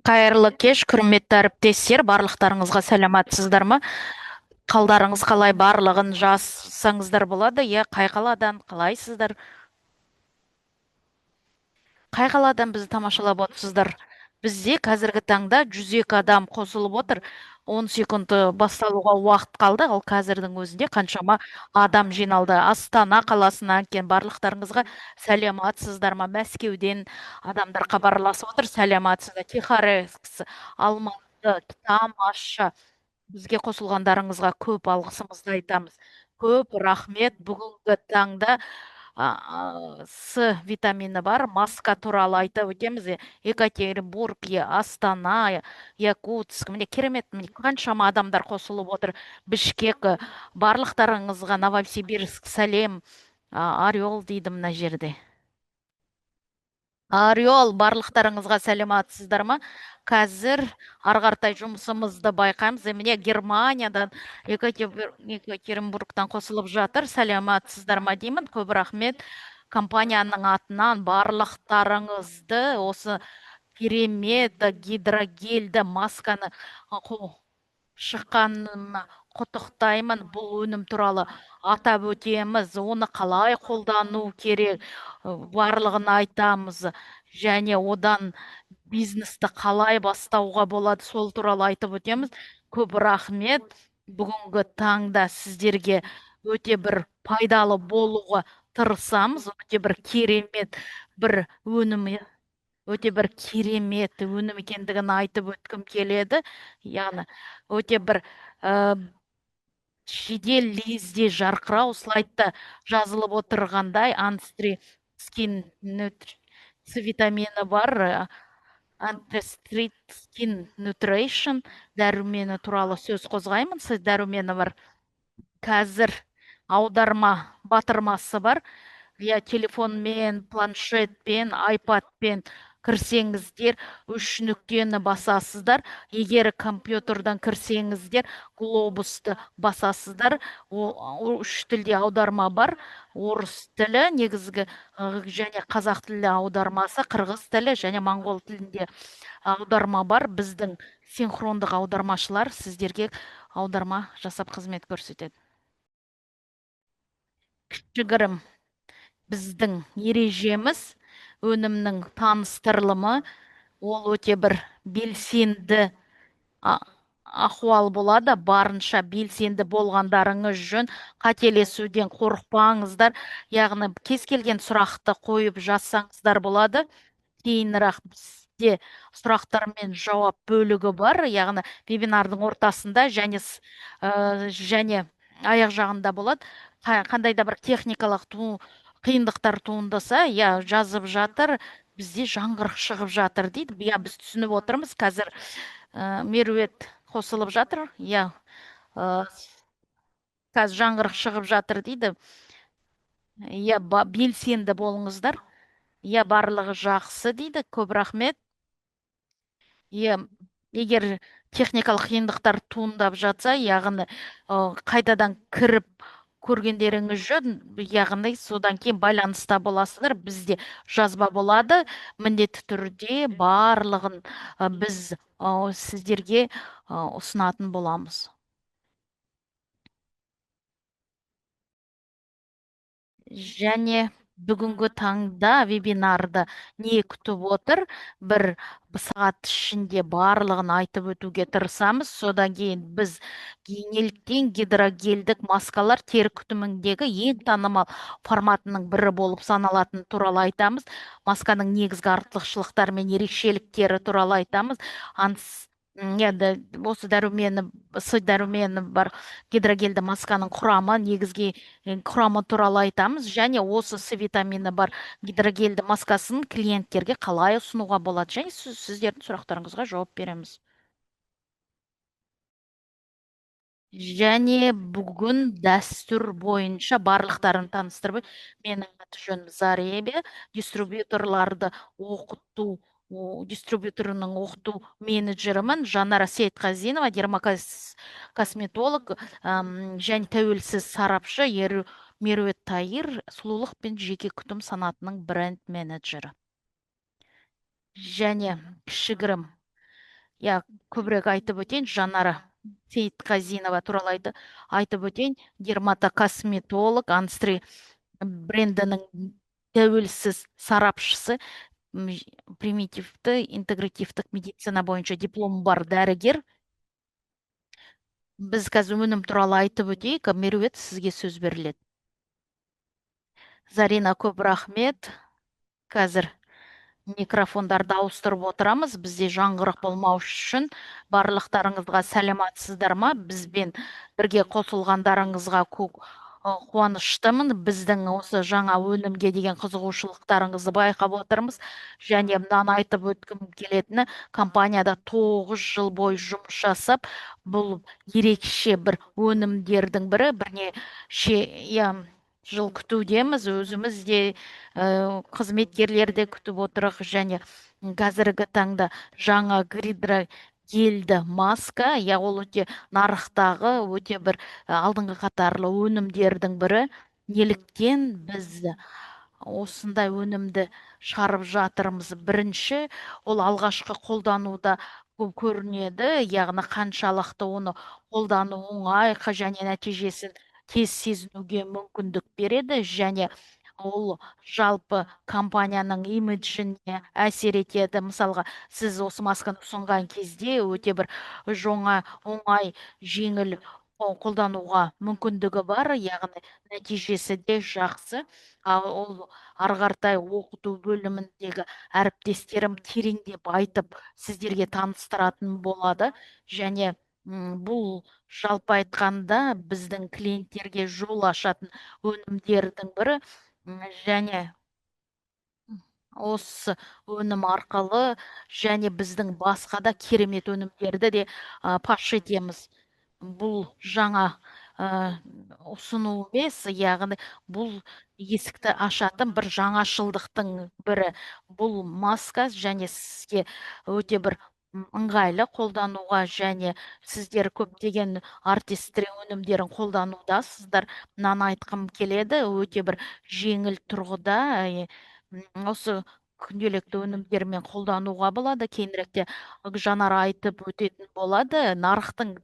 Қайырлы кеш, құрметті әріптестер, барлықтарыңызға сәлематсыздар ма? Қалдарыңыз қалай, барлығын жазсаңыздар болады. Иә, қай қаладан қалайсыздар? Қай қаладан бізді тамашалап отырсыздар? Бізде қазіргі таңда 102 адам қосылып отыр. 10 секунд басталуға уақыт қалды. Ал қазірдің өзінде қаншама адам жиналды. Астана қаласынан келген барлықтарыңызға сәлематсыздар ма? Мәскеуден адамдар хабарласып отыр. Сәлематсыздар. Тихорецк, Алматы, тамаша. Бізге қосылғандарыңызға көп алғысымызды айтамыз. Көп рахмет. Бүгінгі таңда С витамині бар маска туралы айтып өтеміз. Екатеринбург, Астана, Якутск, міне керемет, міне қаншама адамдар қосылып отыр. Бішкек, барлықтарыңызға Новосибирск сәлем. Орел дейді мына жерде. Орел, барлықтарыңызға сәлематсыздар ма? Қазір ары қаратай жұмысымызды байқаймыз. Міне Германиядан, Екатеринбургтан қосылып жатыр. Сәлематсыздар ма деймін. Көп рахмет. Компанияның атынан барлықтарыңызды осы керемет гидрогельді масканы шыққанына құттықтаймын. Бұл өнім туралы атап өтеміз. Оны қалай қолдану керек, барлығын айтамыз. Және одан бизнесті қалай бастауға болады, сол туралы айтып өтеміз. Көп рахмет. Бүгінгі таңда сіздерге өте бір пайдалы болуға тырысамыз. Өте бір керемет бір өнім, өте бір керемет өнім екендігін айтып өткім келеді. Яғни өте бір ә, жедел лезде жарқырау слайдта жазылып отырғандай антистресс скин С витамині бар. Антистресс скин нутрейшн дәрумені туралы сөз қозғаймын. Сіз дәрумені бар. Қазір аударма батырмасы бар. Я телефонмен, планшетпен, айпадпен кірсеңіздер, үш нүктені басасыздар. Егер компьютердан кірсеңіздер, глобусты басасыздар. Үш тілде аударма бар. Орыс тілі негізгі және қазақ тілі аудармасы, қырғыз тілі және моңғол тілінде аударма бар. Біздің синхрондық аудармашылар сіздерге аударма жасап қызмет көрсетеді. Кішігірім біздің ережеміз өнімнің таныстырылымы, ол өте бір белсенді а- ахуал болады. Барынша белсенді болғандарыңыз жөн. Қателесуден қорықпаңыздар. Яғни кез келген сұрақты қойып жазсаңыздар болады. Кейінірек бізде сұрақтар мен жауап бөлігі бар. Яғни вебинардың ортасында және аяқ жағында болады. Қандай да бір техникалық қиындықтар туындаса, жазып жатыр, бізде жаңғырық шығып жатыр дейді. Біз түсініп отырмыз. Қазір Мерует қосылып жатыр. Ә, қазір жаңғырық шығып жатыр дейді. Белсенді болыңыздар. Барлығы жақсы дейді. Көп рахмет. Егер техникалық қиындықтар туындап жатса, яғни қайтадан кіріп көргендеріңіз жөн, яғни содан кейін байланыста боласыздар. Бізде жазба болады. Міндетті түрде барлығын біз сіздерге ұсынатын боламыз. Және бүгінгі таңда вебинарды не күтіп отыр? Бір сағат ішінде барлығын айтып өтуге тырысамыз. Содан кейін біз неліктен гидрогельдік маскалар тері күтіміндегі ең танымал форматының бірі болып саналатын туралы айтамыз. Масканың негізгі артықшылықтары мен ерекшеліктері туралы айтамыз. Енді осы дәрумені бар гидрогельді масканың құрамы, негізгі құрамы туралы айтамыз. Және осы С витамині бар гидрогельді маскасын клиенттерге қалай ұсынуға болады. Және сіздердің сұрақтарыңызға жауап береміз. Және бүгін дәстүр бойынша барлықтарын таныстырып, менің аты жөнім Заребе, дистрибьюторларды оқыту, дистрибьюторының оқыту менеджерімін. Жанара Сейтқазинова, косметолог, және тәуелсіз сарапшы Мерует Таир, сұлулық пен жеке күтім санатының бренд менеджері. Және кішігірім, я көбірек айтып өтейін, Жанара Сейітқазинова туралы айтып өтейін. Дерматокосметолог, Анстрей брендінің тәуелсіз сарапшысы, м, примитивті интегративтік медицина бойынша дипломы бар дәрігер. Біз қазір өнім туралы айтып өтейік. Меруерт, сізге сөз беріледі. Зарина, көп рахмет. Қазір микрофондарды ауыстырып отырамыз. Бізде жаңғырық болмау үшін барлықтарыңызға сәлематсыздар ма? Бізбен бірге қосылғандарыңызға қуаныштымын. Біздің осы жаңа өнімге деген қызығушылықтарыңызды байқап отырмыз. Және мынаны айтып өткім келетіні, компанияда 9 жыл бойы жұмыс жасап, бұл ерекше бір өнімдердің бірі. Бірнеше жыл күтудеміз, өзіміз де қызметкерлер де күтіп отырық. Және қазіргі таңда жаңа гидрогельді маска, ол өте нарықтағы өте бір алдыңғы қатарлы өнімдердің бірі. Неліктен біз осындай өнімді шығарып жатырмыз? Бірінші, ол алғашқы қолдануда көп көрінеді, яғни қаншалықты оны қолдану оңай, және нәтижесін тез сезінуге мүмкіндік береді. Және ол жалпы компанияның имиджіне әсер етеді. Мысалға, сіз осы масканы ұсынған кезде өте бір жоңа, оңай, жеңіл қолдануға мүмкіндігі бар, яғни нәтижесі де жақсы. Ал ол ары қаратай оқыту бөліміндегі әріптестерім тереңдеп айтып сіздерге таныстыратын болады. Және бұл жалпы айтқанда біздің клиенттерге жол ашатын өнімдердің бірі. Және осы өнім арқылы және біздің басқа да керемет өнімдерді де паш етеміз. Бұл жаңа ә, ұсыну емес, яғни бұл есікті ашатын бір жаңашылдықтың бірі. Бұл маска және сізге өте бір ыңғайлы қолдануға, және сіздер көптеген артистри өнімдерін қолданудасыздар. Мынаны айтқым келеді, өте бір жеңіл тұрғыда осы күнделікті өнімдермен қолдануға болады. Кейініректе Жанара айтып өтетін болады. Нарықтың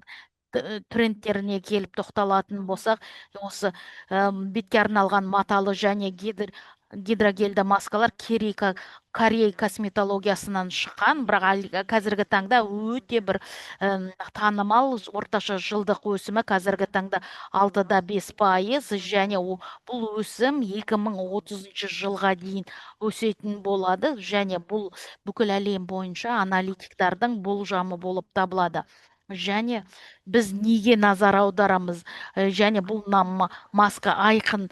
трендтеріне келіп тоқталатын болсақ, осы бетке арналған маталы және гидрогельді маскалар Корей косметологиясынан шыққан, бірақ қазіргі таңда өте бір танымал. Орташа жылдық өсімі қазіргі таңда 6,5%, және бұл өсім 2030 жылға дейін өсетін болады. Және бұл бүкіл әлем бойынша аналитиктардың болжамы болып табылады. Және біз неге назар аударамыз? Және бұл маска айқын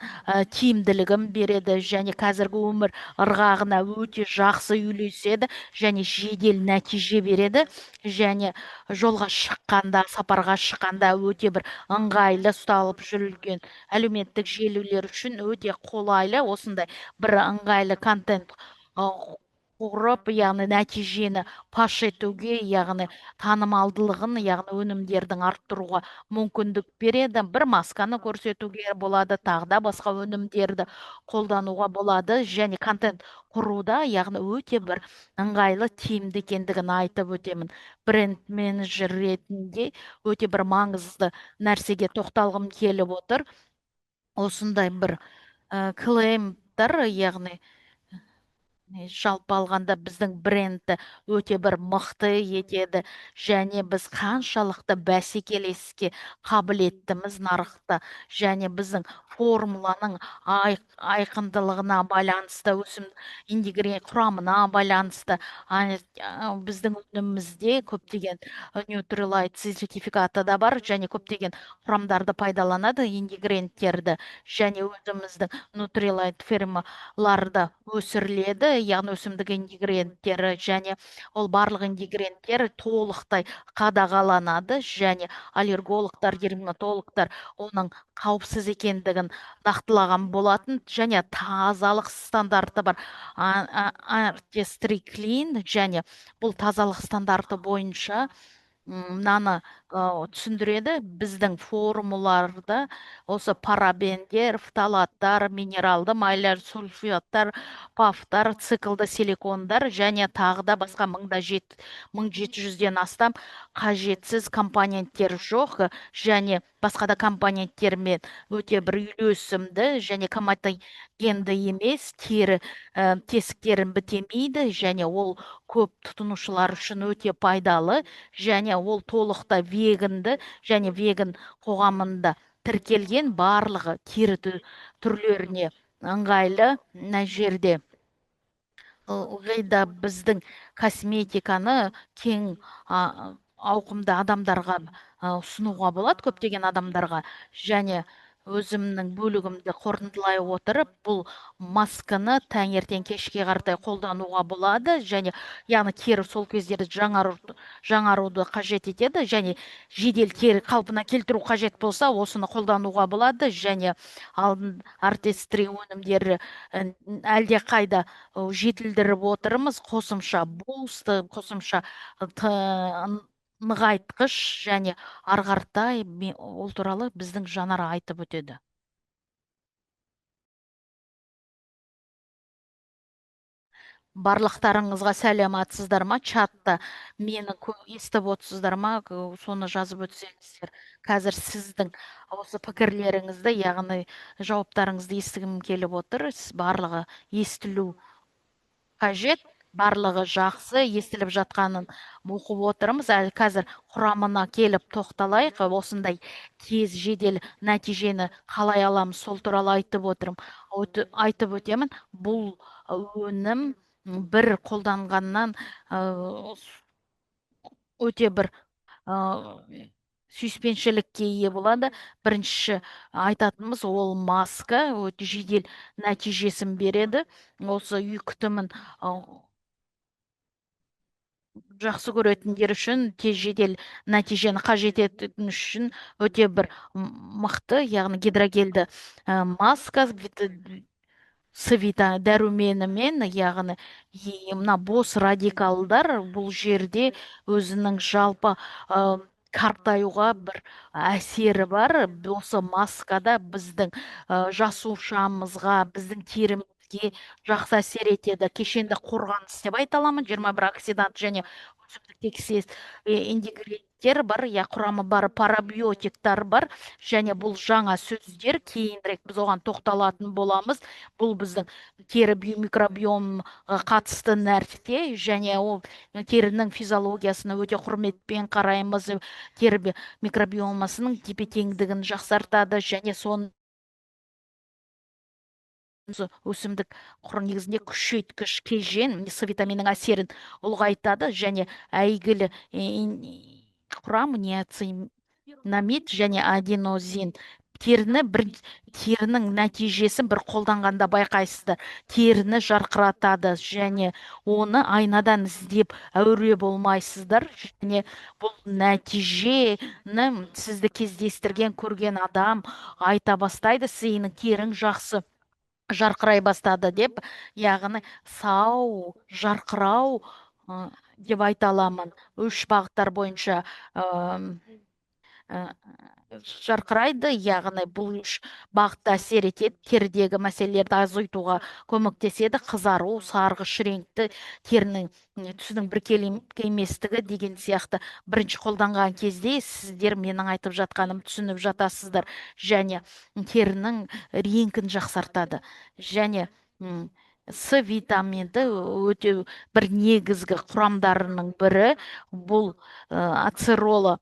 тиімділігін береді, және қазіргі өмір ырғағына өте жақсы үйлеседі, және жедел нәтиже береді. Және жолға шыққанда, сапарға шыққанда өте бір ыңғайлы, ұсталып жүрілген әлеуметтік желілер үшін өте қолайлы, осындай бір ыңғайлы контент құрып, яғни нәтижені паш етуге, яғни танымалдылығын, яғни өнімдердің арттыруға мүмкіндік береді. Бір масканы көрсетуге болады, тағы да басқа өнімдерді қолдануға болады. Және контент құруда, яғни өте бір ыңғайлы, тиімді екендігін айтып өтемін. Бренд менеджер ретінде өте бір маңызды нәрсеге тоқталғым келіп отыр. Осындай бір клеймдар, яғни жалпы алғанда біздің брендті өте бір мықты етеді. Және біз қаншалықты бәсекелеске қабілеттіміз нарықта, және біздің формуланың айқындылығына байланысты, құрамына байланысты біздің өнімімізде көптеген Nutrilite сертификаты да бар, және көптеген құрамдарды пайдаланады, ингредиенттерді. Және өзіміздің Nutrilite фермаларда өсіріледі, яғни өсімдік ингредиенттері, және ол барлық ингредиенттер толықтай қадағаланады. және аллергологтар, дерматологтар оның қауіпсіз екендігін нақтылаған болатын. Және тазалық стандарты бар, артистри клин, және бұл тазалық стандарты бойынша мынаны түсіндіреді. Біздің формуларда осы парабендер, фталаттар, минералды майлар, сульфидтар, пафтар, циклді силикондар және тағы да басқа 1700-ден астам қажетсіз компоненттер жоқ, және басқа да компоненттермен өте бір үйлесімді және коматогенді емес, тесіктерін бітемейді, және ол көп тұтынушылар үшін өте пайдалы, және ол толықта веганды және веган қоғамында тіркелген, барлығы түрлеріне ыңғайлы. Мына жерде ылғи да біздің косметиканы кең ауқымда адамдарға ұсынуға болады, көптеген адамдарға. Және өзімнің бөлігімді қорытындылай отырып, бұл масканы таңертең кешке қаратай қолдануға болады, және яғни тері сол кездері жаңаруды қажет етеді, және жедел тері қалпына келтіру қажет болса, осыны қолдануға болады. Және артестри өнімдері әлде қайда жетілдіріп отырмыз, қосымша бусты, қосымша нығайтқыш, және ары қаратай ол туралы біздің Жанар айтып өтеді. Барлықтарыңызға сәлематсыздар ма? Чатта мені естіп отырсыздар ма? Соны жазып өтсеңіздер. Қазір сіздің осы пікірлеріңізді, яғни жауаптарыңызды естігім келіп отыр. Барлығы естілу қажет, барлығы жақсы естіліп жатқанын оқып отырмыз. Әлі қазір құрамына келіп тоқталайық. Осындай тез жедел нәтижені қалай аламыз, сол туралы айтып өтемін. Бұл өнім бір қолданғаннан өте бір сүйіспеншілікке ие болады. Бірінші айтатынымыз, ол маска өте жедел нәтижесін береді. Осы үй күтімін жақсы көретіндер үшін, тез жедел нәтижені қажет ететін үшін өте бір мықты, яғни гидрогельді маска дәруменімен, яғни мына бос радикалдар бұл жерде өзінің жалпы қартаюға бір әсері бар. Осы маскада біздің жасушамызға, біздің терімізге жақсы әсер етеді. Кешенді қорғаныс деп айта аламын. 21 оксидант және өсімдік тексес ингредиенттер бар, құрамы бар, парабиотиктар бар. Және бұл жаңа сөздер, кейінірек біз оған тоқталатын боламыз. Бұл біздің тері микробиомға қатысты нәрсе, және ол терінің физиологиясына өте құрметпен қараймыз. Тері микробиомасының тепе теңдігін жақсартады, және соны өсімдік құр негізінде күшейткіш кежен С витаминінің әсерін ұлғайтады, және әйгілі құрам ниацинамид және аденозин терінің нәтижесін бір қолданғанда байқайсыздар. Теріні жарқыратады, және оны айнадан іздеп әуре болмайсыздар. Және бұл нәтижені сізді кездестірген, көрген адам айта бастайды, сенің терің жақсы жарқырай бастады деп. Яғни сау, жарқырау деп айта аламын. 3 бағыттар бойынша жарқырайды, яғни бұл 3 бағытта әсер етеді. Терідегі мәселелерді азайтуға көмектеседі. Қызару, сарғыш реңкті терінің түсінің біркелкі еместігі деген сияқты. Бірінші қолданған кезде сіздер менің айтып жатқаным түсініп жатасыздар. Және терінің реңкін жақсартады. Және С витаминді өте бір негізгі құрамдарының бірі. Бұл ацеролы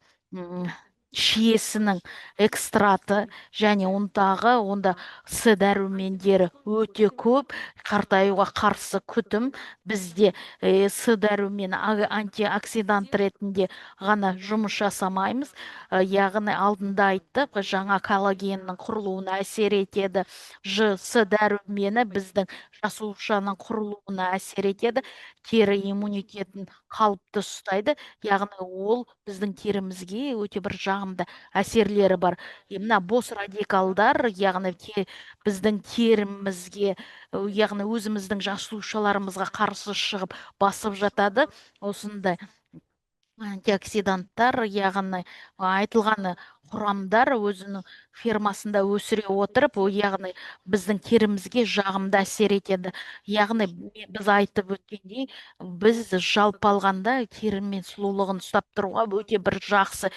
шиесінің экстраты, және онда С дәрумендері өте көп. Қартаюға қарсы күтім. Бізде С дәрумені антиоксидант ретінде ғана жұмыс жасамаймыз. Яғни алдында айттық, жаңа коллагеннің құрылуына әсер етеді. С дәрумені біздің жасушаның құрылуына әсер етеді. Тері иммунитетін қалыпты ұстайды. Яғни ол біздің терімізге өте бір жағымды әсерлері бар. Мына бос радикалдар, яғни біздің терімізге, яғни өзіміздің жасушаларымызға қарсы шығып басып жатады. Осындай антиоксиданттар яғни айтылғаны құрамдар өзінің фермасында өсіре отырып, яғни біздің терімізге жағымды әсер етеді. Яғни біз айтып өткендей, біз жалпы алғанда тері мен сұлулығын ұстап тұруға өте бір жақсы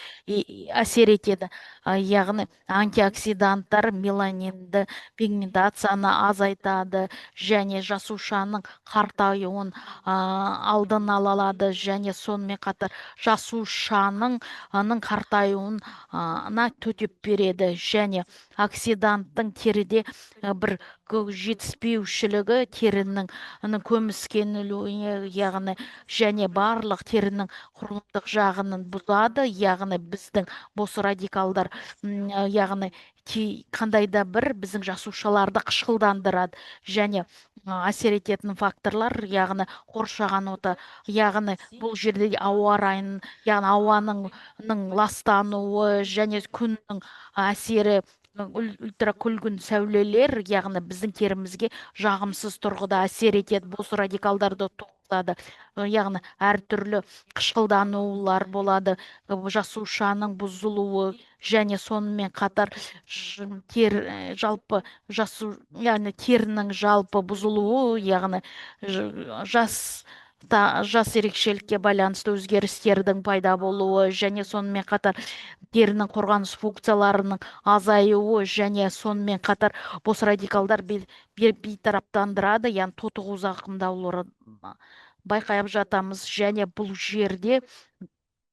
әсер етеді. Яғни антиоксиданттар меланинді, пигментацияны азайтады және жасушаның қартаюын алдын ала алады, және сонымен қатар жасушаның қартаюына төтеп береді, және оксиданттың теріде бір жетіспеушілігі терінің көміскенілуіне, яғни және барлық терінің құрылымдық жағының бұзады, яғни біздің бос радикалдар яғни қандай да бір біздің жасушаларды қышқылдандырады, және әсер ететін факторлар, яғни қоршаған орта, яғни бұл жерде ауа райының, яғни ауаның ластануы және күннің әсері, ультракүлгін сәулелер, яғни біздің терімізге жағымсыз тұрғыда әсер етеді, бос радикалдарды туғызады. Яғни әртүрлі қышқылданулар болады, жасушаның бұзылуы, және сонымен қатар жалпы яғни терінің жалпы бұзылуы, яғни жас ерекшелікке байланысты өзгерістердің пайда болуы, және сонымен қатар терінің қорғаныс функцияларының азаюы, және сонымен қатар бос радикалдар бейтараптандырады, яғни тотығу зақымдауларын байқап жатамыз, және бұл жерде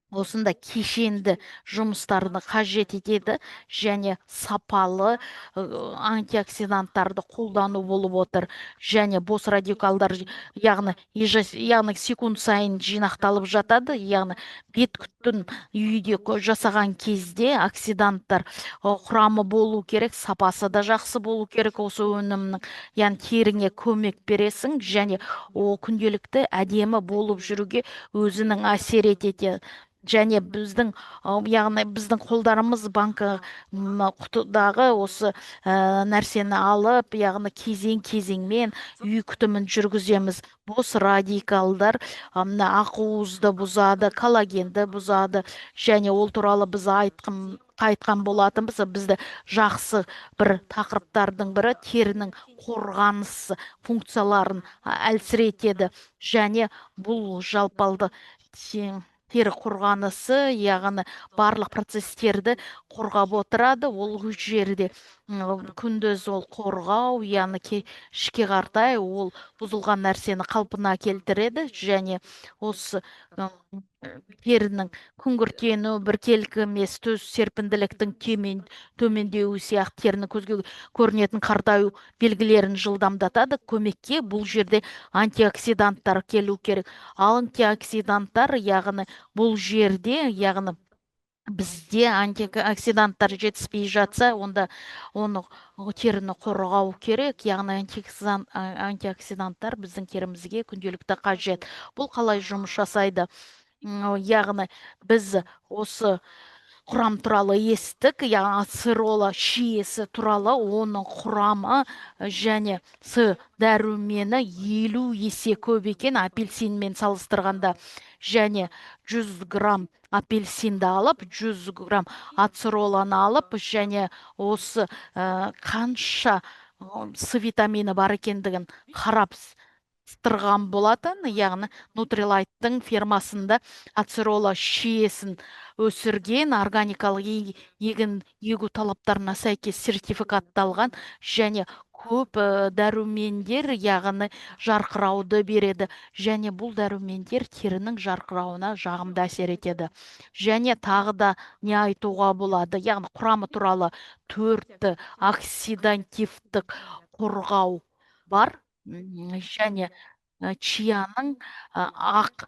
осында кешенді жұмыстарды қажет етеді, және сапалы антиоксиданттарды қолдану болып отыр, және бос радикалдар яғни секунд сайын жинақталып жатады, яғни бет күтін үйде жасаған кезде оксиданттар құрамы болу керек, сапасы да жақсы болу керек осы өнімнің, яғни теріңе көмек бересің, және ол күнделікті әдемі болып жүруге өзінің әсер етеді. Және яғни біздің қолдарымыз банка құтыдағы осы нәрсені алып, яғни кезеңмен үй күтімін жүргіземіз. Бос радикалдар ақуызды бұзады, коллагенді бұзады, және ол туралы біз айтқан болатынбыз. Бізді жақсы бір тақырыптардың бірі терінің қорғаныс функцияларын әлсіретеді, және бұл жалпалды тері қорғанысы, яғни барлық процестерді қорғап отырады. Ол жерде күндіз ол қорғау, яғни кешке қартай ол бұзылған нәрсені қалпына келтіреді, және осы терінің күңгіртену, біркелкі емес төс серпінділіктің төмендеуі сияқты терінің көзге көрінетін қартаю белгілерін жылдамдатады. Көмекке бұл жерде антиоксиданттар келу керек. Антиоксиданттар, яғни бұл жерде, яғни бізде антиоксиданттар жетіспей жатса, онда оны теріні қорғау керек, яғни антиоксиданттар біздің терімізге күнделікті қажет. Бұл қалай жұмыс жасайды? Яғни біз осы құрам туралы естік, яғни ацерола шиесі туралы, оның құрамы және С дәрумені 50 есе көп екен апельсинмен салыстырғанда, және 100 грамм апельсинді алып, 100 грамм ацероланы алып, және осы қанша С витамині бар екендігін қарап тұрған болатын, яғни Нутрилайттың фермасында ацерола шиесін өсірген, органикалық егін егу талаптарына сәйкес сертификатталған, және көп дәрумендер, яғни жарқырауды береді, және бұл дәрумендер терінің жарқырауына жағымды әсер етеді. Және тағы да не айтуға болады, яғни құрамы туралы 4 оксидантивтік қорғау бар, және чияның ақ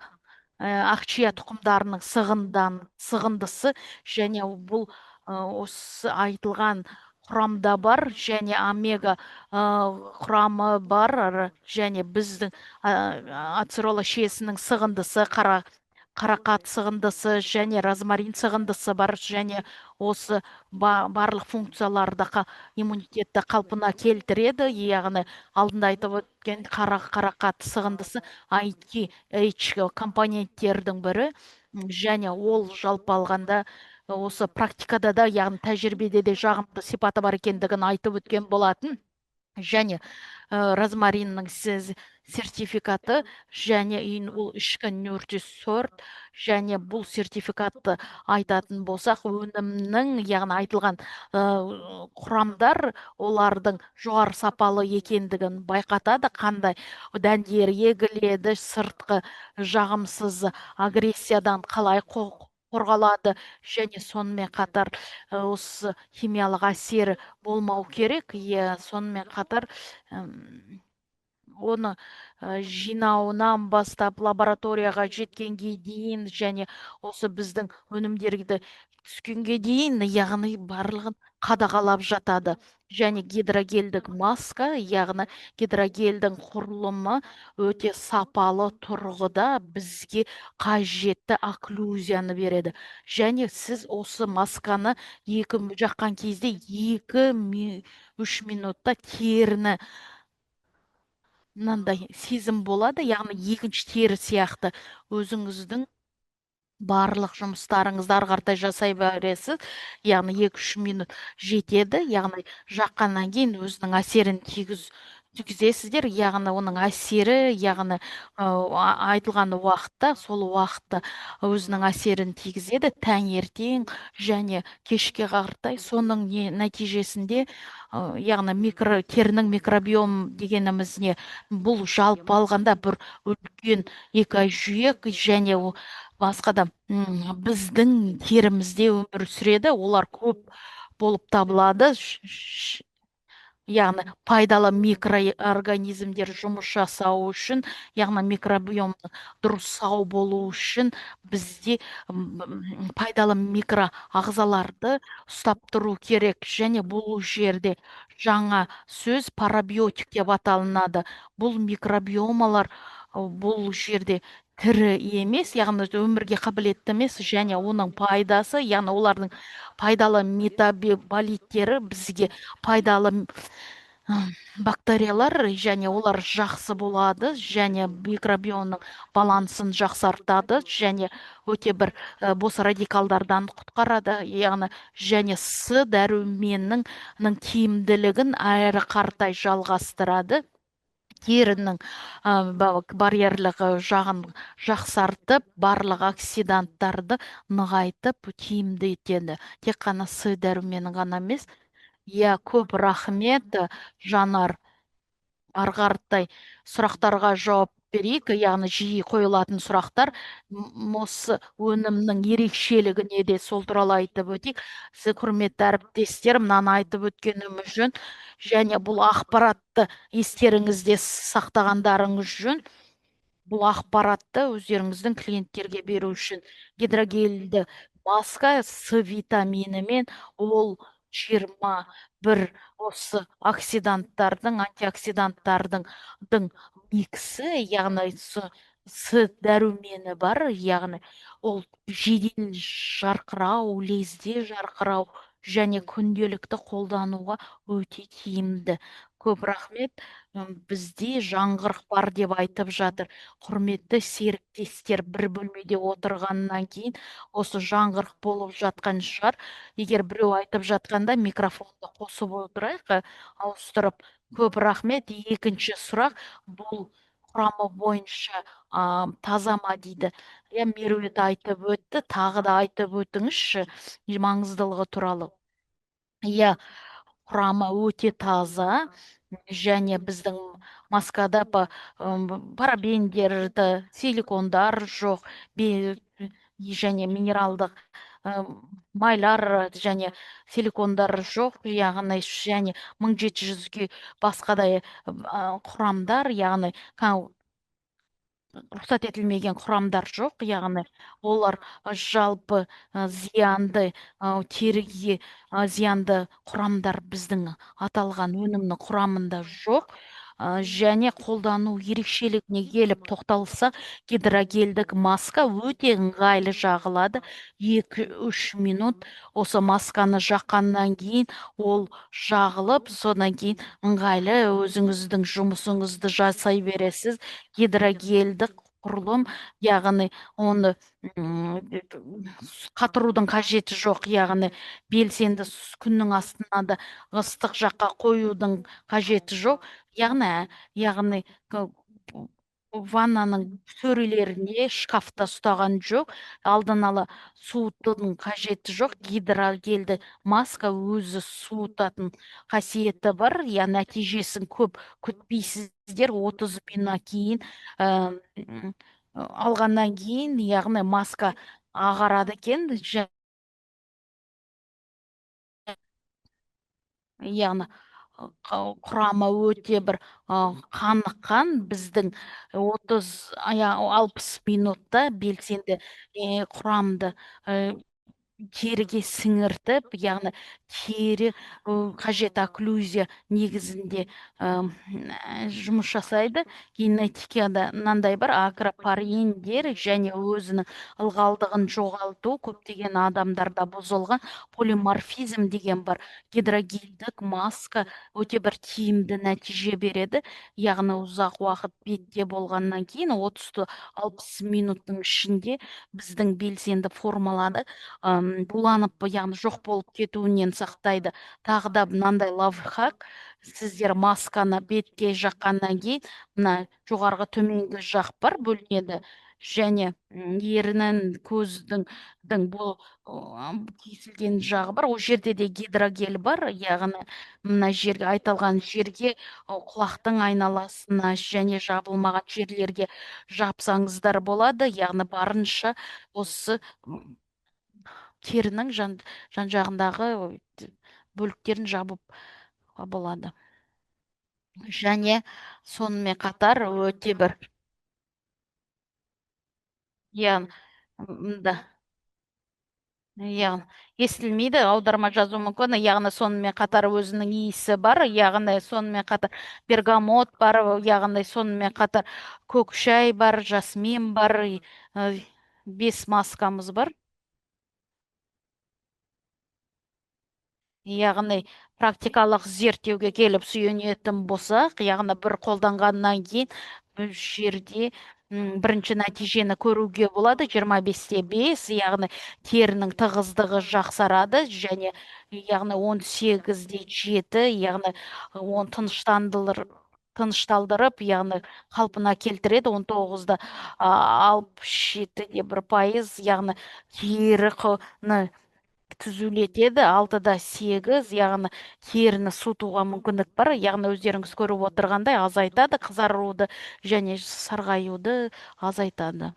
чия тұқымдарының сығындысы, және бұл осы айтылған құрамда бар, және омега құрамы бар, және біздің ацерола шиесінің сығындысы, қарақат сығындысы және розмарин сығындысы бар, және осы барлық функцияларды иммунитетті қалпына келтіреді. Яғни алдында айтып өткен қарақат сығындысы ITH компоненттердің бірі, және ол жалпы алғанда осы практикада да, яғни тәжірибеде де жағымды сипаты бар екендігін айтып өткен болатын. Және розмариннің сертификаты, және ол ішкі нөрте сорт, және бұл сертификатты айтатын болсақ, өнімнің, яғни айтылған құрамдар олардың жоғары сапалы екендігін байқатады. Қандай дәндер егіледі, сыртқы жағымсыз агрессиядан қалай қорғалады, және сонымен қатар осы химиялық әсері болмау керек. Сонымен қатар оны жинауынан бастап лабораторияға жеткенге дейін, және осы біздің өнімдерді түскенге дейін, яғни барлығын қадағалап жатады. Және гидрогельдік маска, яғни гидрогельдің құрылымы өте сапалы тұрғыда бізге қажетті окклюзияны береді. Және сіз осы масканы жаққан кезде 2-3 минутта теріні мынандай сезім болады, яғни екінші тері сияқты өзіңіздің барлық жұмыстарыңызды ары қаратай жасай бересіз. Яғни 2-3 минут жетеді. Яғни жаққаннан кейін өзінің әсерін тигізесіздер. Яғни оның әсері, яғни айтылған уақытта, сол уақытта өзінің әсерін тигізеді, таңертең және кешке қаратай. Соның нәтижесінде яғни терінің микробиом дегеніміз не? Бұл жалпы алғанда бір үлкен экожүйе, және басқа да біздің терімізде өмір сүреді. Олар көп болып табылады. Яғни пайдалы микроорганизмдер жұмыс жасау үшін, яғни микробиом дұрыс сау болу үшін бізде пайдалы микроағзаларды ұстап тұру керек. Және бұл жерде жаңа сөз парабиотик деп аталынады. Бұл микробиомалар бұл жерде тірі емес, яғни өмірге қабілетті емес, және оның пайдасы, яғни олардың пайдалы метаболиттері бізге пайдалы бактериялар, және олар жақсы болады, және микробиомның балансын жақсартады, және өте бір бос радикалдардан құтқарады. Яғни және дәруменнің тиімділігін әрі қаратай жалғастырады. Терінің барьерлігі жағын жақсартып, барлық оксиданттарды нығайтып, тиімді етеді. Тек қана дәруменің ғана емес. Көп рахмет, Жанар. Ары қаратай сұрақтарға жауап берейік. Яғни жиі қойылатын сұрақтар. Осы өнімнің ерекшелігіне де сол туралы айтып өтейік. Сіз, құрметті әріптестер, мынаны айтып өткенім үшін, және бұл ақпаратты естеріңізде сақтағандарыңыз үшін, бұл ақпаратты өздеріңіздің клиенттерге беру үшін гидрогельді маска витаминімен, ол 21 осы антиоксиданттардың миксі, яғни дәрумені бар, яғни ол жедел жарқырау, лезде жарқырау, және күнделікті қолдануға өте тиімді. Көп рахмет. Бізде жаңғырық бар деп айтып жатыр. Құрметті серіктестер, бір бөлмеде отырғаннан кейін осы жаңғырық болып жатқан шығар. Егер біреу айтып жатқанда микрофонды қосып отырайық, ауыстырып. Көп рахмет. Екінші сұрақ, бұл құрамы бойынша таза ма дейді. Меруерт айтып өтті, тағы да айтып өтіңізші маңыздылығы туралы. Құрамы өте таза, және біздің маскада парабендерді, силикондар жоқ, және минералдық майлар және силикондар жоқ, яғни және 1700-ге басқадай құрамдар, яғни рұқсат етілмеген құрамдар жоқ, яғни олар жалпы зиянды, теріге зиянды құрамдар біздің аталған өнімнің құрамында жоқ. және қолдану ерекшелігіне келіп тоқталсақ, гидрогельдік маска өте ыңғайлы жағылады. 2-3 минут осы масканы жаққаннан кейін ол жағылып, содан кейін ыңғайлы өзіңіздің жұмысыңызды жасай бересіз. Гидрогельдік құрылым, яғни оны қатырудың қажеті жоқ, яғни белсенді күннің астына да ыстық жаққа қоюдың қажеті жоқ. Яғни к- ваннаның сөрелерінде шкафта ұстаған жоқ, алдын ала суытудың қажеті жоқ. Гидрогельді маска өзі суытатын қасиеті бар. Нәтижесін көп күтпейсіздер, 30 минут кейін алғаннан кейін, яғни маска ағарады екен. Яғни құрамы өте бір қаныққан, біздің 30-60 минутта белсенді құрамды теріге сіңіртіп, яғни тері қажет окклюзия негізінде жұмыс жасайды. Генетикада мынандай бір акропариндер және өзінің ылғалдығын жоғалту көптеген адамдарда бұзылған полиморфизм деген бар. Гидрогельдік маска өте бір тиімді нәтиже береді. Яғни ұзақ уақыт бетте болғаннан кейін 30-60 минуттың ішінде біздің белсенді формаларды буланып, яғни жоқ болып кетуінен сақтайды. Тағы да мынандай лайфхак: сіздер масканы бетке жаққаннан кейін, мына жоғарғы төменгі жақ бар бөлінеді, және ерінің, көздің бұл кесілген жағы бар, ол жерде де гидрогель бар. Яғни мына жерге, айтылған жерге, құлақтың айналасына және жабылмаған жерлерге жапсаңыздар болады. Яғни барынша осы терінің жан жағындағы бөліктерін жабып болады. Және сонымен қатар өте бір, яғни да, яғни естілмейді, аударма жазу мүмкін. Яғни сонымен қатар өзінің иісі бар, яғни сонымен қатар бергамот бар, яғни сонымен қатар көк шай бар, жасмин бар, 5 маскамыз бар. Яғни практикалық зерттеуге келіп сүйенетін болсақ, яғни бір қолданғаннан кейін бұл жерде бірінші нәтижені көруге болады. 25-те 5, яғни терінің тығыздығы жақсарады, және яғни 18-де 7, яғни он тынышталдырып, яғни қалпына келтіреді. 19-да 67-де 1 пайыз, яғни теріні түзулетеді. 6-да 8, яғни теріні суытуға мүмкіндік бар. Яғни өздеріңіз көріп отырғандай азайтады, қызаруды және сарғаюды азайтады.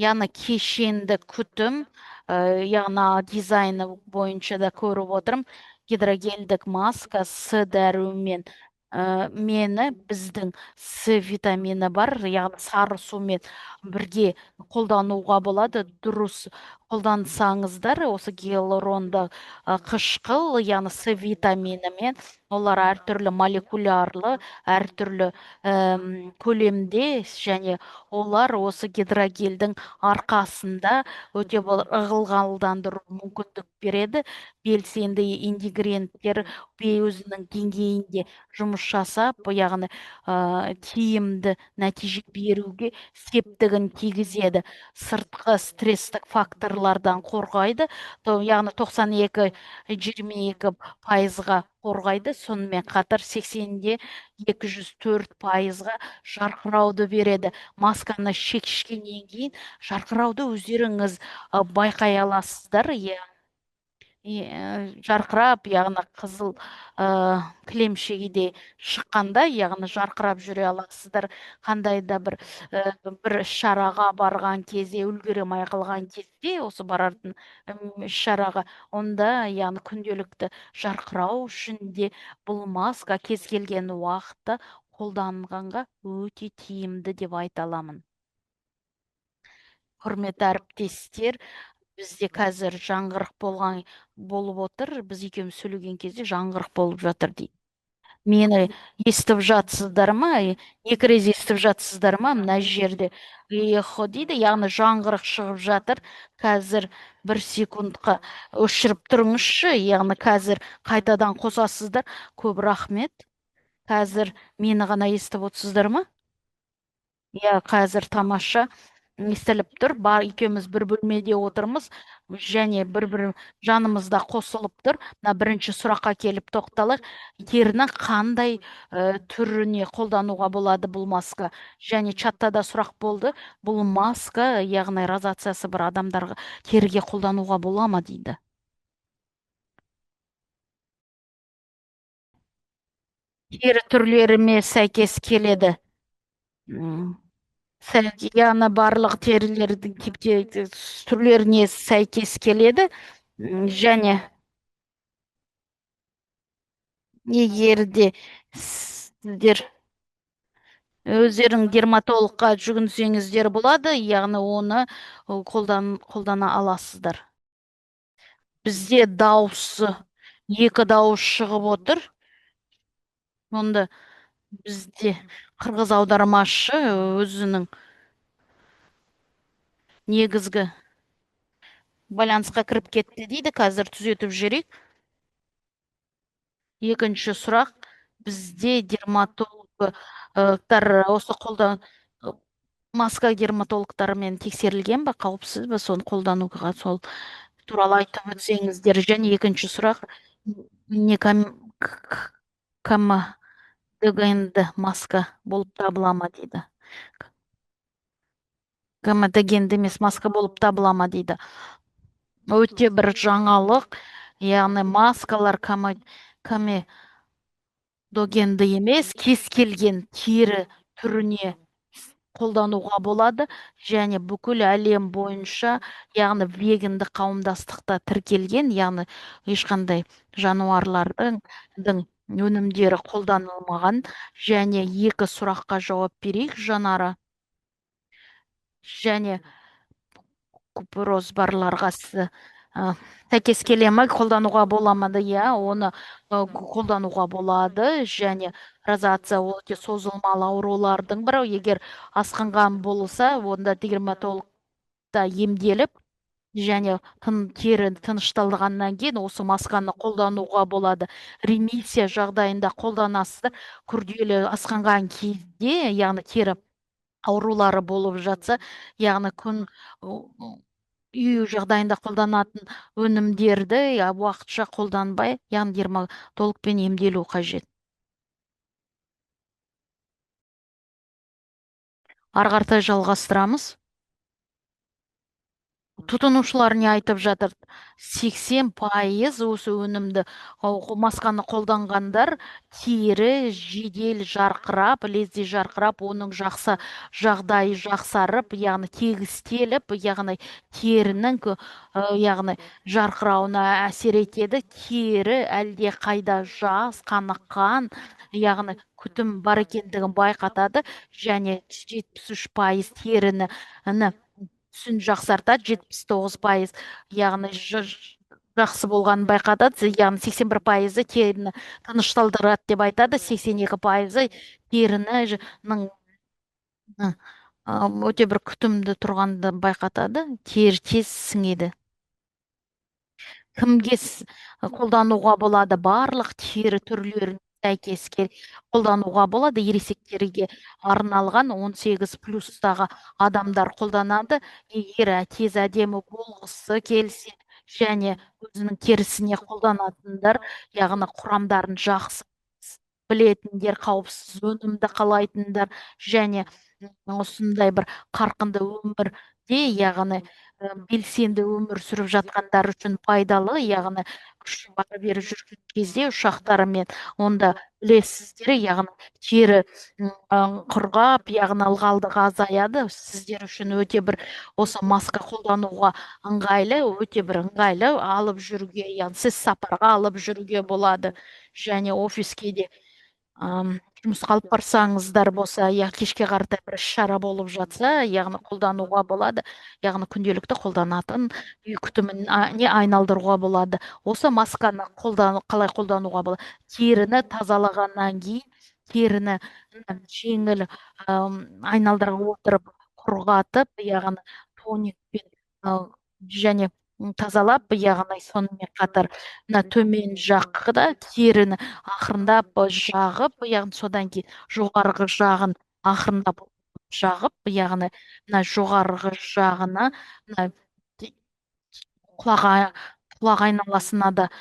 Яғни кешенді күтім, яғни дизайны бойынша да көріп отырмын. Гидрогельдік маска С дәруімен мені, біздің С витамині бар, яғни сары сумен бірге қолдануға болады. Дұрыс қолдансаңыздар, осы гиалуронды қышқыл, яғни С витаминімен, олар әртүрлі молекулярлы, әртүрлі көлемде, және олар осы гидрогельдің арқасында өте бір ылғалдандыру мүмкіндік береді. Белсенді ингредиенттер өзінің деңгейінде жұмыс жасап, яғни тиімді нәтиже беруге септігін тигізеді. Сыртқы стресстік факторлардан қорғайды, яғни 92-22 пайызға қорғайды. Сонымен қатар 80-де 204 пайызға жарқырауды береді. Масканы шекішкеннен кейін жарқырауды өздеріңіз байқай аласыздар. Жарқырап, яғни қызыл кілемшеге шыққанда, яғни жарқырап жүре аласыздар. Қандай да бір іс-шараға барған кезде, үлгеремай қалған кезде, осы баратын іс-шараға, онда яғни күнделікті жарқырау үшін де бұл маска кез келген уақытта қолданғанға өте тиімді деп айта аламын. Құрметті әріптестер, бізде қазір жаңғырық болып отыр. Біз екеуміз сөйлеген кезде жаңғырық болып жатыр дейді. Мені естіп жатсыздар ма? Екі рет естіп жатсыздар ма мына жерде? Эхо дейді, яғни жаңғырық шығып жатыр. Қазір бір секундқа өшіріп тұрыңызшы, яғни қазір қайтадан қосасыздар. Көп рахмет. Қазір мені ғана естіп отырсыздар ма? Иә, қазір тамаша естіліп тұр. Бар, екеуміз бір бөлмеде отырмыз және бір жанымызда қосылып тұр. Мына бірінші сұраққа келіп тоқталайық. Теріні қандай түріне қолдануға болады бұл маска? Және чатта да сұрақ болды. Бұл маска, яғни розациясы бір адамдарға теріге қолдануға бола ма дейді. Тері түрлеріме сәйкес келеді. М, яғни барлық терілердің түрлеріне сәйкес келеді. Және егер де сіздер өздерің дерматологқа жүгінсеңіздер болады, яғни оны қолдана аласыздар. Бізде дауысы екі дауыс шығып отыр. Онда бізде қырғыз аудармашы өзінің негізгі байланысқа кіріп кетті дейді. Қазір түзетіп жіберейік. Екінші сұрақ, бізде дерматологтар осы маска дерматологтармен тексерілген ба, қауіпсіз бе соны қолдануға, сол туралы айтып өтсеңіздер. Және екінші сұрақ, не комедогенді маска болып табыла ма дейді. Комедогенді емес маска болып табыла ма дейді. Өте бір жаңалық, яғни маскалар догенді емес, кез келген тері түріне қолдануға болады және бүкіл әлем бойынша, яғни вегендік қауымдастықта тіркелген, яғни ешқандай жануарлардың өнімдері қолданылмаған. Және екі сұраққа жауап берейік, Жанара. Және купероз барларға сәйкес келе ме, қолдануға бола ма? Иә, оны қолдануға болады. Және розация ол өте созылмалы аурулардың бірі. Егер асқынған болса, онда дерматологта емделіп және тері тынышталғаннан кейін осы масканы қолдануға болады. Ремиссия жағдайында қолданасыздар. Күрделі асқынған кезде, яғни тері аурулары болып жатса, яғни үй жағдайында қолданатын өнімдерді уақытша қолданбай, яғни дерматологпен емделу қажет. Ары қаратай жалғастырамыз. Тұтынушылар не айтып жатыр? 80% осы өнімді масканы қолданғандар тері жедел жарқырап, лезде жарқырап, оның жағдайы жақсарып, яғни тегістеліп, яғни терінің яғни жарқырауына әсер етеді. Тері әлде қайда жас, қаныққан, яғни күтім бар екендігін байқатады. Және 73% теріні түсін жақсартады, 79%, яғни жақсы болғанын байқатады. Яғни 81% теріні тынышталдырады деп айтады. 82% терінің өте бір күтімді тұрғанды байқатады. Тері тез сіңеді. Кімге қолдануға болады? Барлық тері түрлерін сәйкес қолдануға болады. Ересектерге арналған 18 плюстағы адамдар қолданады. Егер тез әдемі болғысы келсе және өзінің терісіне қолданатындар, яғни құрамдарын жақсы білетіндер, қауіпсіз өнімді қалайтындар және осындай бір қарқынды өмірде, яғни белсенді өмір сүріп жатқандар үшін пайдалы, яғни күші бара бері жүрген кезде ұшақтарымен, онда білесіздер, яғни тері құрғап, яғни ылғалдығы азаяды. Сіздер үшін өте бір осы маска қолдануға ыңғайлы, өте бір ыңғайлы, алып жүруге, яғни сіз сапарға алып жүруге болады және офиске де жұмысқа алып барсаңыздар болса, я кешке қаратай бір іс-шара болып жатса, яғни қолдануға болады, яғни күнделікті қолданатын үй күтімін не айналдыруға болады. Осы масканы қалай қолдануға болады? Теріні тазалағаннан кейін, теріні жеңіл айналдыра отырып құрғатып, яғни тоникпен және тазалап, яғни сонымен қатар мына төмен жақта теріні ақырындап жағып, яғни содан кейін жоғарғы жағын ақырындап жағып, яғни мына жоғарғы жағына мына құлақ құлақ айналасына да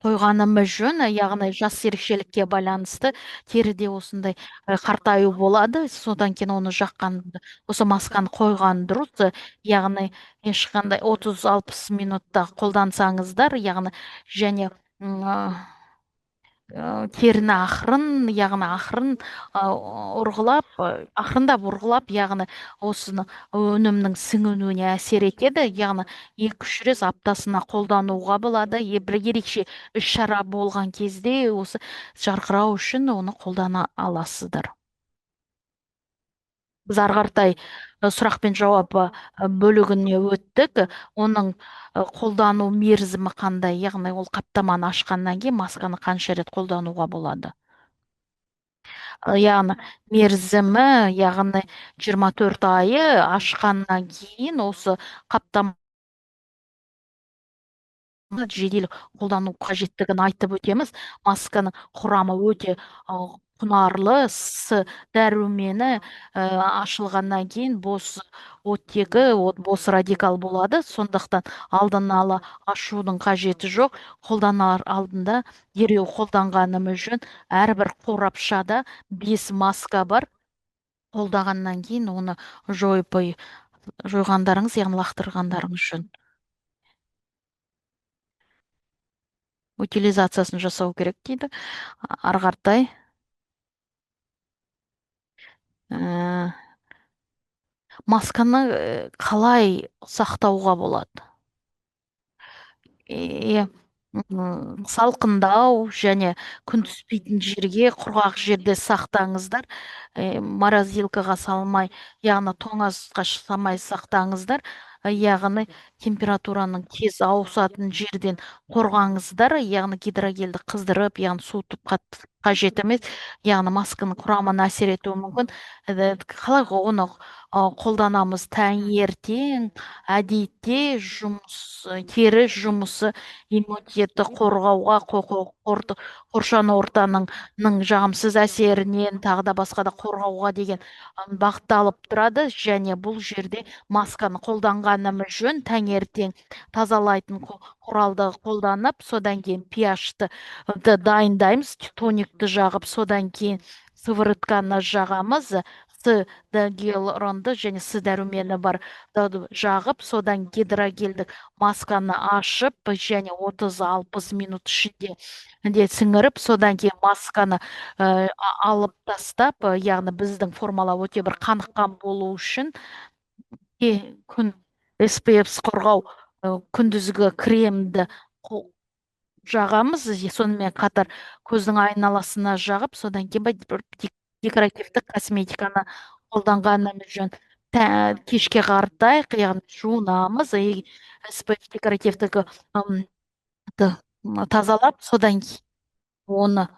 қойғанымыз жөн, яғни жас ерекшелікке байланысты теріде осындай қартаю болады, содан кейін оны жаққан, осы масканы қойған дұрыс, яғни ешқандай 30-60 минутта қолдансаңыздар, яғни және теріні ақырын, яғни ақырын ақырындап ұрғылап, яғни осыны өнімнің сіңуіне әсер етеді, яғни 2-3 рет аптасына қолдануға болады. Бір ерекше іс-шара болған кезде осы жарқырау үшін оны қолдана аласыздар. Біз ары қаратай сұрақ пен жауап бөлігіне өттік. Оның қолдану мерзімі қандай, яғни ол қаптаманы ашқаннан кейін масканы қанша рет қолдануға болады? Яғни мерзімі, яғни 24 айы ашқаннан кейін осы қаптама жедел қолдану қажеттігін айтып өтеміз. Масканың құрамы өте құнарлы, дәрумені ашылғаннан кейін бос оттегі, бос радикал болады. Сондықтан алдын ала ашудың қажеті жоқ. Қолданар алдында дереу қолданғанымыз жөн. Әрбір қорапшада 5 маска бар. Қолдағаннан кейін оны жойғандарыңыз, яғни лақтырғандарыңыз жөн. Утилизациясын жасау керек дейді. Ары қаратай масканы қалай сақтауға болады? Е, салқындау және күн түспейтін жерге, құрғақ жерде сақтаңыздар. Морозилкаға салмай, яғни тоңазытқа салмай сақтаңыздар. Яғни температураның тез ауысатын жерден қорғаңыздар. Яғни гидрогелді қыздырып, яғни суытып қажет емес. Яғни масканың құрамына әсер етуі мүмкін. Қалай оны қолданамыз? Таңертең әдетте тері жұмысы иммунитетті қорғауға, қоршаған ортаның жағымсыз әсерінен тағы да басқа да қорғауға деген бағытталып тұрады, және бұл жерде масканы қолданғанымыз жөн. Таңертең тазалайтын құралды қолданып, содан кейін pH-ті дайындаймыз, тоникті жағып, содан кейін сыворотканы жағамыз, гиалуронды және дәрумені бар жағып, содан гидрогелдік масканы ашып, және 30-60 минут ішінде сіңіріп, содан кейін масканы алып тастап, яғни біздің формула өте бір қаныққан болу үшін күн SPF қорғау күндізгі кремді жағамыз, сонымен қатар көздің айналасына жағып, содан кейін декоративтік косметиканы қолданғанымыз жөн. Кешке қаратай, яғни жуынамыз, SPF декоративтігі тазалап, содан оны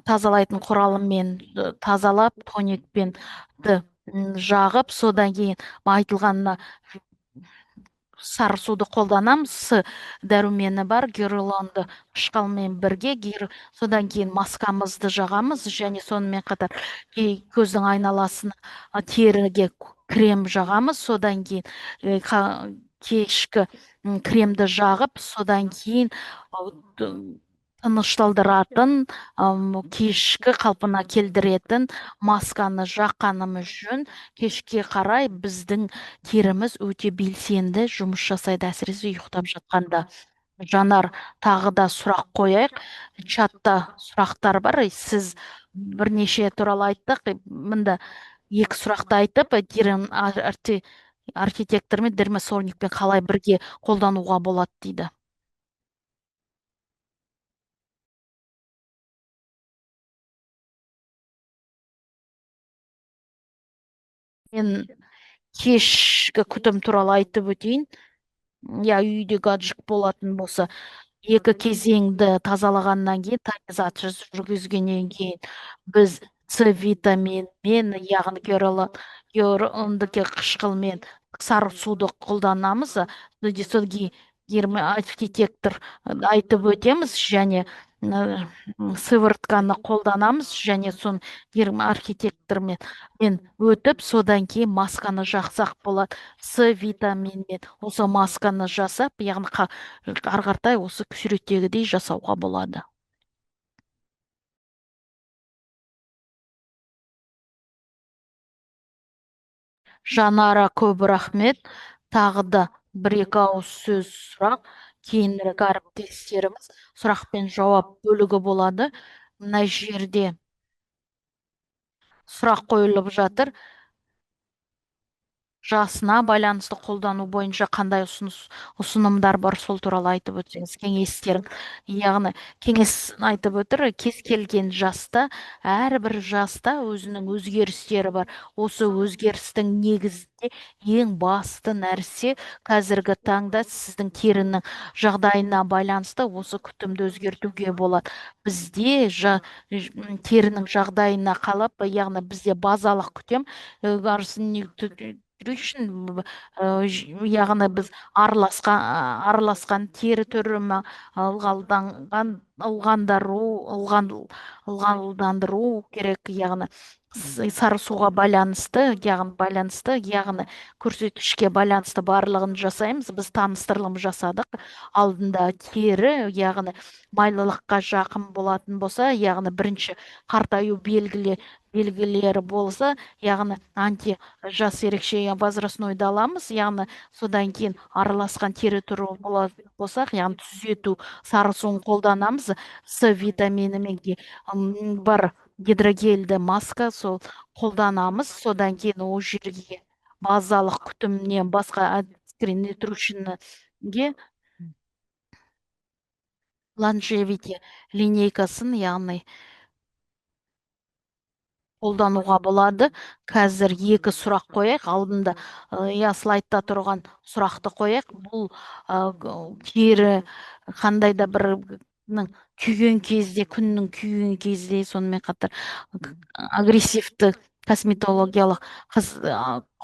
тазалайтын құралыммен тазалап, тоникпен жағып, содан кейін айтылғанына сары суды қолданамыз, дәрумені бар, гиалуронды қышқылмен бірге, содан кейін маскамызды жағамыз, және сонымен қатар көздің айналасына теріге крем жағамыз, содан кейін кешкі кремді жағып, содан кейін тынышталдыратын, кешкі қалпына келдіретін масканы жаққанымыз жөн. Кешке қарай біздің теріміз өте белсенді жұмыс жасайды, әсіресе ұйықтап жатқанда. Жанар, тағы да сұрақ қояйық. Чатта сұрақтар бар. Сіз бірнеше туралы айттық. Мында 2 сұрақты айтып, архитектор мен дермасорникпен қалай бірге қолдануға болады дейді. Мен кешкі күтім туралы айтып өтейін. Я үйде гаджет болатын болса, екі кезеңді тазалағаннан кейін, тонизация жүргізгеннен кейін біз С витаминмен, яғни гиалурондық қышқылмен сары суды қолданамыз. Содан кейін архитектор айтып өтеміз және сывыртканы қолданамыз және сон архитектормен өтіп, содан кейін масканы жақсақ болады. С витаминмен осы масканы жасап, яғни ары қаратай осы суреттегідей жасауға болады. Жанара, көп рахмет. Тағы да бір екі ауыз сөз сұрақ. Кейінірек әріптестеріміз сұрақ пен жауап бөлігі болады. Мына жерде сұрақ қойылып жатыр. Жасына байланысты қолдану бойынша қандай ұсынымдар бар, сол туралы айтып өтсеңіз, кеңестерің. Яғни кеңес айтып отыр, кез келген жаста, әрбір жаста өзінің өзгерістері бар. Осы өзгерістің негізінде ең басты нәрсе қазіргі таңда сіздің терінің жағдайына байланысты осы күтімді өзгертуге болады. Бізде терінің жағдайына қалап, яғни бізде базалық күтем үшін яғни біз араласқан тері түрі ылғалданған ылғалдандыру керек, яғни сары суға яғни көрсеткішке байланысты барлығын жасаймыз. Біз таныстырылым жасадық. Алдында тері, яғни майлылыққа жақын болатын болса, яғни бірінші қартаю белгілері болса, яғни жас ерекше возрастнойды аламыз, яғни содан кейін араласқан тері түрі болсақ, яғни түзету сары суын қолданамыз. С витаминімен бар гидрогельді маска сол қолданамыз. Содан кейін ол жерге базалық күтімнен басқа нутришнге лонжевити линейкасын, яғни қолдануға болады. Қазір екі сұрақ қояйық. Алдында слайдта тұрған сұрақты қояйық. Бұл тері қандай да бір күйген кезде, күннің күйген кезде, сонымен қатар агрессивті косметологиялық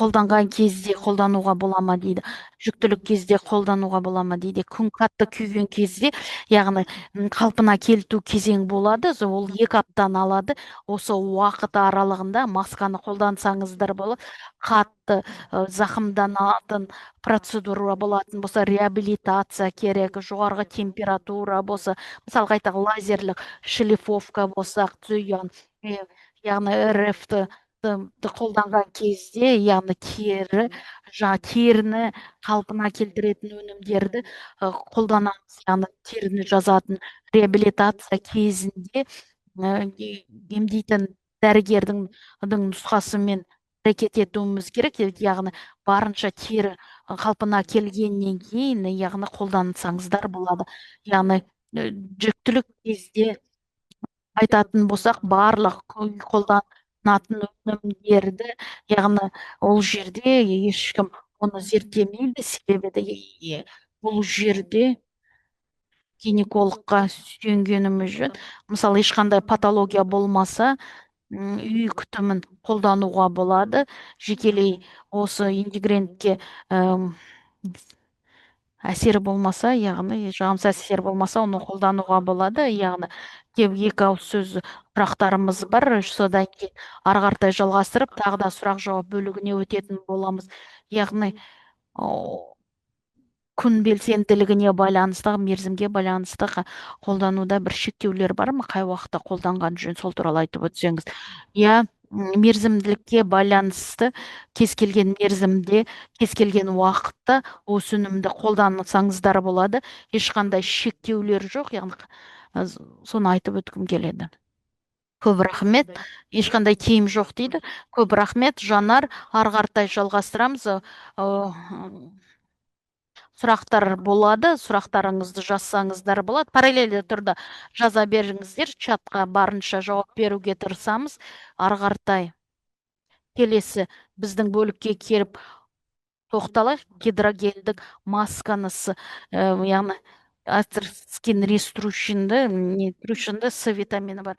қолданған кезде қолдануға бола ма дейді. Жүктілік кезде қолдануға бола ма дейді. Күн қатты күйген кезде, яғни қалпына келту кезең болады. Ол 2 аптаны алады. Осы уақыт аралығында масканы қолдансаңыздар болады. Қатты зақымданатын процедура болатын болса, реабилитация керек, жоғарғы температура болса, мысалға айтақ лазерлік шлифовка болсақ, яғни РФ-ті қолданған кезде, яғни теріні қалпына келтіретін өнімдерді қолданамыз, яғни теріні жазатын реабилитация кезінде емдейтін дәрігердің нұсқасымен әрекет етуіміз керек, яғни барынша тері қалпына келгеннен кейін, яғни қолдансаңыздар болады. Яғни жүктілік кезде айтатын болсақ, барлық қолданатын өнімдерді, яғни ол жерде ешкім оны зерттемейді, себебі бұл жерде гинекологқа сүйенгеніміз жөн. Мысалы, ешқандай патология болмаса, үй күтімін қолдануға болады. Жекелей осы ингредиентке әсері болмаса, яғни жағымсыз әсер болмаса, оны қолдануға болады. Яғни екі ауыз сөз сұрақтарымыз бар. Содан кейін ары қаратай жалғастырып, тағы да сұрақ жауап бөлігіне өтетін боламыз. Яғни күн белсенділігіне байланысты, мерзімге байланысты қолдануда бір шектеулер бар ма? Қай уақытта қолданған жөн, сол туралы айтып өтсеңіз. Мерзімділікке байланысты кез келген мерзімде, кез келген уақытта осы өнімді қолдансаңыздар болады. Ешқандай шектеулер жоқ, яғни соны айтып өткім келеді. Көп рахмет. Ешқандай тиым жоқ дейді. Көп рахмет, Жанар. Ары қаратай жалғастырамыз. Сұрақтар болады, сұрақтарыңызды жазсаңыздар болады. Параллельді түрде жаза беріңіздер, чатқа барынша жауап беруге тырысамыз. Ары қаратай келесі біздің бөлікке келіп тоқталайық. Гидрогельдік масканысы, яғни ацетоскин реструшинді, С витамині бар.